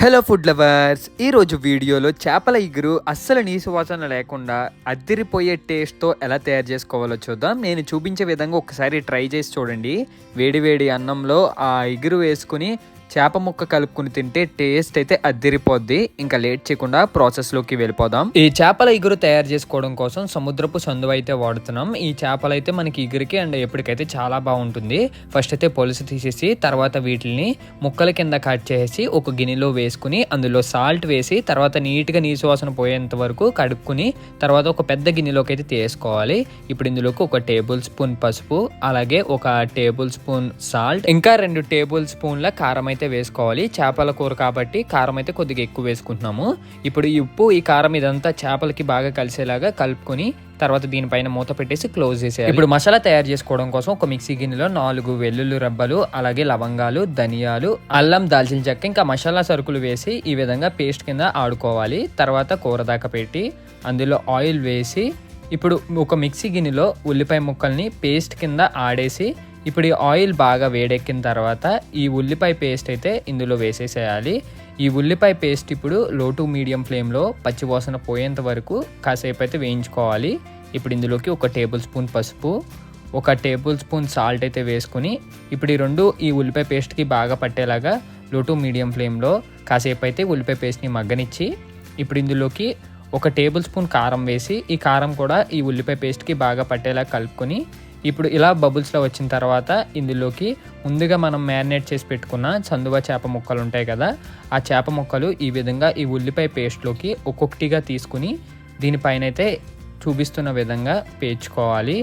Hello food lovers, ఈరోజు వీడియోలో చేపల ఇగురు అస్సలు నీసు వాసన లేకుండా అద్దిరిపోయే టేస్ట్తో ఎలా తయారు చేసుకోవాలో చూద్దాం. నేను చూపించే విధంగా ఒకసారి ట్రై చేసి చూడండి. వేడి వేడి అన్నంలో ఆ ఇగురు వేసుకుని చేప ముక్క కలుపుకుని తింటే టేస్ట్ అయితే అద్దిరిపోద్ది. ఇంకా లేట్ చేయకుండా ప్రాసెస్లోకి వెళ్ళిపోదాం. ఈ చేపల ఇగురు తయారు చేసుకోవడం కోసం సముద్రపు సందువ అయితే వాడుతున్నాం. ఈ చేపలు అయితే మనకి ఇగురికి అండ్ ఎప్పటికైతే చాలా బాగుంటుంది. ఫస్ట్ అయితే పొలుసు తీసేసి తర్వాత వీటిని ముక్కల కింద కట్ చేసి ఒక గిన్నెలో వేసుకుని అందులో సాల్ట్ వేసి తర్వాత నీట్గా నీసు వాసన పోయేంత వరకు కడుక్కుని తర్వాత ఒక పెద్ద గిన్నెలోకి అయితే తీసుకోవాలి. ఇప్పుడు ఇందులోకి ఒక టేబుల్ స్పూన్ పసుపు, అలాగే ఒక టేబుల్ స్పూన్ సాల్ట్, ఇంకా 2 టేబుల్ స్పూన్ల కారం అయితే వేసుకోవాలి. చేపల కూర కాబట్టి కారం అయితే కొద్దిగా ఎక్కువ వేసుకుంటున్నాము. ఇప్పుడు ఈ ఉప్పు ఈ కారం ఇదంతా చేపలకి బాగా కలిసేలాగా కలుపుకొని తర్వాత దీనిపైన మూత పెట్టేసి క్లోజ్ చేసేయాలి. ఇప్పుడు మసాలా తయారు చేసుకోవడం కోసం ఒక మిక్సీ గిన్నెలో 4 వెల్లుల్లి రబ్బలు, అలాగే లవంగాలు, ధనియాలు, అల్లం, దాల్చిన చెక్క, ఇంకా మసాలా సరుకులు వేసి ఈ విధంగా పేస్ట్ కింద ఆడుకోవాలి. తర్వాత కూర దాకా పెట్టి అందులో ఆయిల్ వేసి ఇప్పుడు ఒక మిక్సీ గిన్నెలో ఉల్లిపాయ ముక్కల్ని పేస్ట్ కింద ఆడేసి ఇప్పుడు ఈ ఆయిల్ బాగా వేడెక్కిన తర్వాత ఈ ఉల్లిపాయ పేస్ట్ అయితే ఇందులో వేసేసేయాలి. ఈ ఉల్లిపాయ పేస్ట్ ఇప్పుడు లో టు మీడియం ఫ్లేమ్లో పచ్చివాసన పోయేంత వరకు కాసేపు అయితే వేయించుకోవాలి. ఇప్పుడు ఇందులోకి ఒక టేబుల్ స్పూన్ పసుపు, ఒక టేబుల్ స్పూన్ సాల్ట్ అయితే వేసుకుని ఇప్పుడు ఈ ఉల్లిపాయ పేస్ట్కి బాగా పట్టేలాగా లో టు మీడియం ఫ్లేమ్లో కాసేపు అయితే ఉల్లిపాయ పేస్ట్ని మగ్గనిచ్చి ఇప్పుడు ఇందులోకి ఒక టేబుల్ స్పూన్ కారం వేసి ఈ కారం కూడా ఈ ఉల్లిపాయ పేస్ట్కి బాగా పట్టేలా కలుపుకొని ఇప్పుడు ఇలా బబుల్స్లో వచ్చిన తర్వాత ఇందులోకి ముందుగా మనం మ్యారినేట్ చేసి పెట్టుకున్న చందువ చేప ముక్కలు ఉంటాయి కదా, ఆ చేప ముక్కలు ఈ విధంగా ఈ ఉల్లిపాయ పేస్ట్లోకి ఒక్కొక్కటిగా తీసుకుని దీనిపైన అయితే చూపిస్తున్న విధంగా పేర్చుకోవాలి.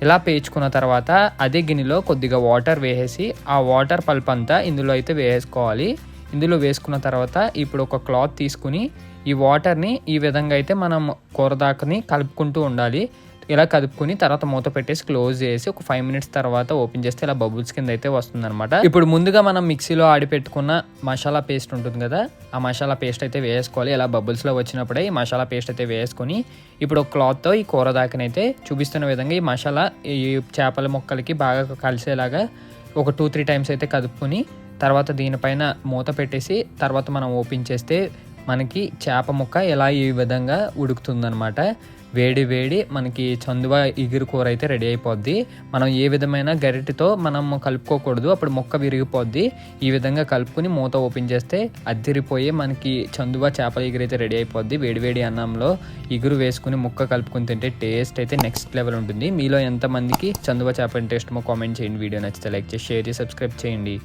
ఇలా పేర్చుకున్న తర్వాత అదే గిన్నెలో కొద్దిగా వాటర్ వేసేసి ఆ వాటర్ పల్ప్ అంతా ఇందులో అయితే వేసుకోవాలి. ఇందులో వేసుకున్న తర్వాత ఇప్పుడు ఒక క్లాత్ తీసుకుని ఈ వాటర్ని ఈ విధంగా అయితే మనం కూర దాకాని కలుపుకుంటూ ఉండాలి. ఇలా కలుపుకుని తర్వాత మూత పెట్టేసి క్లోజ్ చేసి ఒక 5 మినిట్స్ తర్వాత ఓపెన్ చేస్తే ఇలా బబుల్స్ కింద అయితే వస్తుందన్నమాట. ఇప్పుడు ముందుగా మనం మిక్సీలో ఆడి పెట్టుకున్న మసాలా పేస్ట్ ఉంటుంది కదా, ఆ మసాలా పేస్ట్ అయితే వేసుకోవాలి. ఇలా బబుల్స్లో వచ్చినప్పుడే ఈ మసాలా పేస్ట్ అయితే వేసుకొని ఇప్పుడు ఒక క్లాత్తో ఈ కూర దాకనైతే చూపిస్తున్న విధంగా ఈ మసాలా ఈ చేపల ముక్కలకి బాగా కలిసేలాగా ఒక 2-3 టైమ్స్ అయితే కలుపుకొని తర్వాత దీనిపైన మూత పెట్టేసి తర్వాత మనం ఓపెన్ చేస్తే మనకి చేప ముక్క ఇలా ఈ విధంగా ఉడుకుతుందనమాట. వేడి వేడి మనకి చందువ ఇగురు కూర అయితే రెడీ అయిపోద్ది. మనం ఏ విధమైన గరిటెతో మనం కలుపుకోకూడదు, అప్పుడు ముక్క విరిగిపోద్ది. ఈ విధంగా కలుపుకుని మూత ఓపెన్ చేస్తే అద్దిరిపోయి మనకి చందువ చేపల ఇగురు అయితే రెడీ అయిపోద్ది. వేడి వేడి అన్నంలో ఇగురు వేసుకుని ముక్క కలుపుకుని తింటే టేస్ట్ అయితే నెక్స్ట్ లెవెల్ ఉంటుంది. మీలో ఎంతమందికి చందువ చేప టేస్ట్ కామెంట్ చేయండి. వీడియో నచ్చితే లైక్ చేసి షేర్ చేసి సబ్స్క్రైబ్ చేయండి.